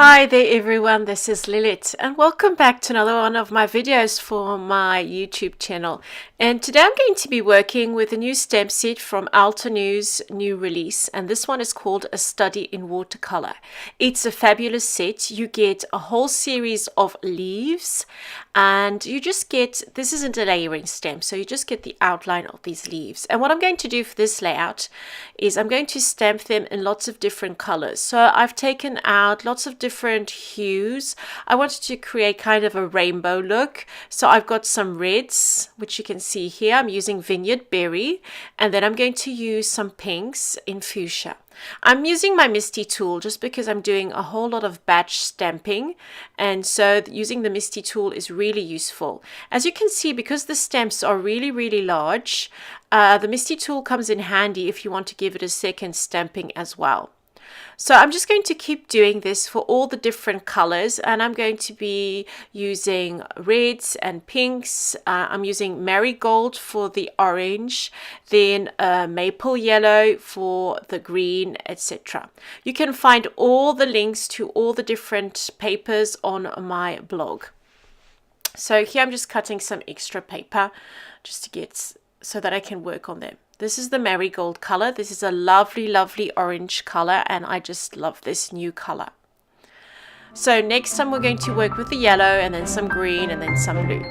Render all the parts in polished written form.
Hi there everyone, this is Lilith and welcome back to another one of my videos for my YouTube channel. And today I'm going to be working with a new stamp set from Altenew's new release, and this one is called A Study in Watercolor. It's a fabulous set. You get a whole series of leaves and you just get, this isn't a layering stamp, so you just get the outline of these leaves. And what I'm going to do for this layout is I'm going to stamp them in lots of different colors. So I've taken out lots of different hues. I wanted to create kind of a rainbow look, so I've got some reds, which you can see here. I'm using Vineyard Berry, and then I'm going to use some pinks in Fuchsia. I'm using my Misty tool just because I'm doing a whole lot of batch stamping, and so using the Misty tool is really useful. As you can see, because the stamps are really large, the Misty tool comes in handy if you want to give it a second stamping as well. So I'm just going to keep doing this for all the different colors, and I'm going to be using reds and pinks. I'm using marigold for the orange, then maple yellow for the green, etc. You can find all the links to all the different papers on my blog. So here I'm just cutting some extra paper just to get so that I can work on them. This is the marigold color. This is a lovely orange color, and I just love this new color. So next time we're going to work with the yellow, and then some green, and then some blue.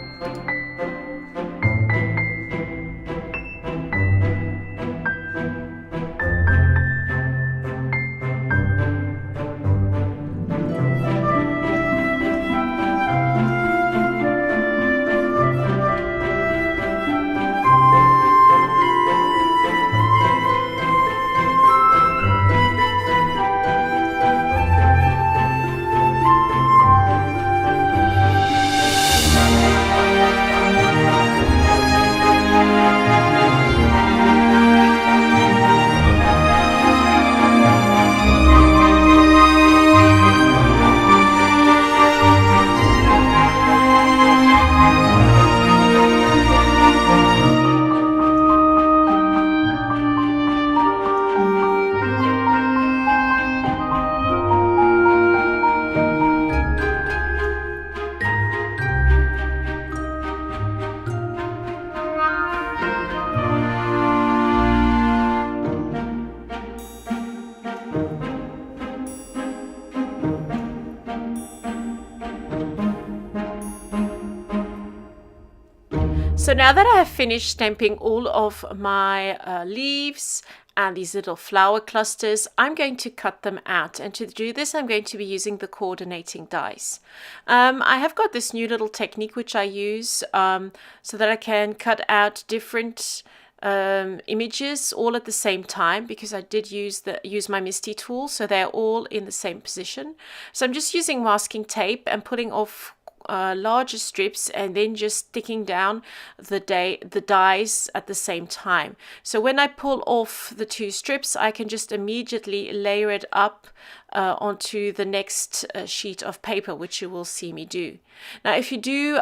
So now that I have finished stamping all of my leaves and these little flower clusters, I'm going to cut them out. And to do this, I'm going to be using the coordinating dies. I have got this new little technique which I use so that I can cut out different images all at the same time, because I did use my Misty tool, so they're all in the same position. So I'm just using masking tape and putting off larger strips, and then just sticking down the dies at the same time. So when I pull off the two strips, I can just immediately layer it up onto the next sheet of paper, which you will see me do. Now, if you do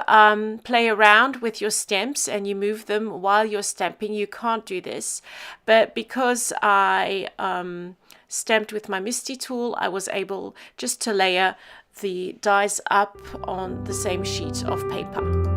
play around with your stamps and you move them while you're stamping, you can't do this. But because I stamped with my Misty tool, I was able just to layer the dies up on the same sheet of paper.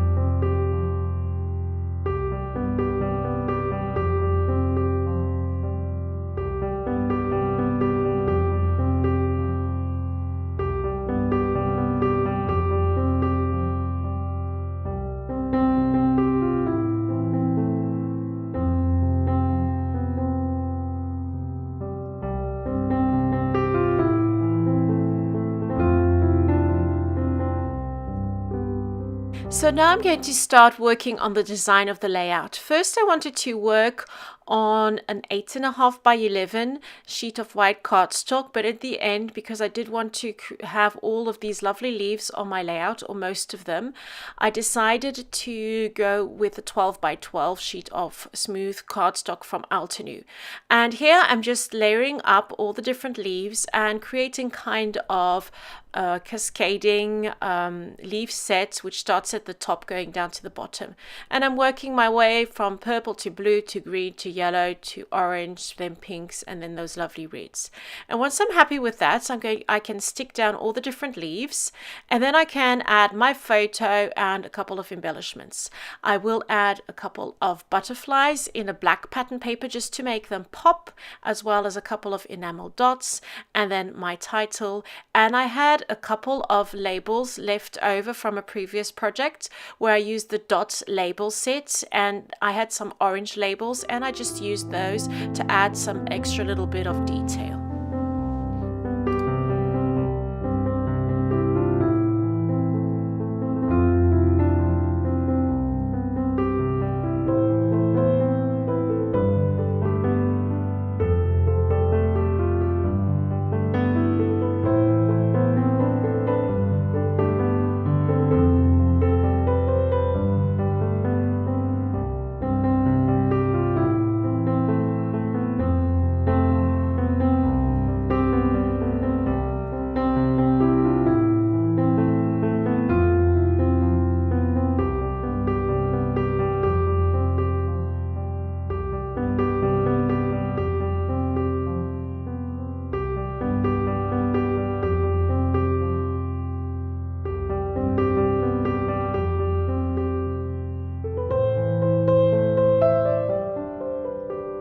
So now I'm going to start working on the design of the layout. First, I wanted to work on an 8.5 by 11 sheet of white cardstock, but at the end, because I did want to have all of these lovely leaves on my layout, or most of them, I decided to go with a 12 by 12 sheet of smooth cardstock from Altenew. And here I'm just layering up all the different leaves and creating kind of cascading leaf set, which starts at the top going down to the bottom. And I'm working my way from purple to blue to green to yellow to orange, then pinks, and then those lovely reds. And once I'm happy with that, I can stick down all the different leaves, and then I can add my photo and a couple of embellishments. I will add a couple of butterflies in a black pattern paper just to make them pop, as well as a couple of enamel dots, and then my title. And I had a couple of labels left over from a previous project where I used the dot label set, and I had some orange labels, and I just used those to add some extra little bit of detail.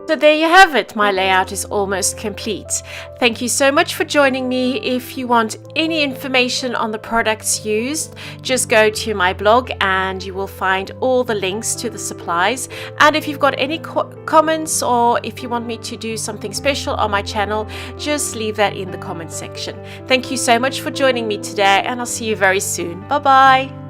So there you have it, my layout is almost complete. Thank you so much for joining me. If you want any information on the products used, just go to my blog and you will find all the links to the supplies. And if you've got any comments, or if you want me to do something special on my channel, just leave that in the comment section. Thank you so much for joining me today, and I'll see you very soon. Bye bye.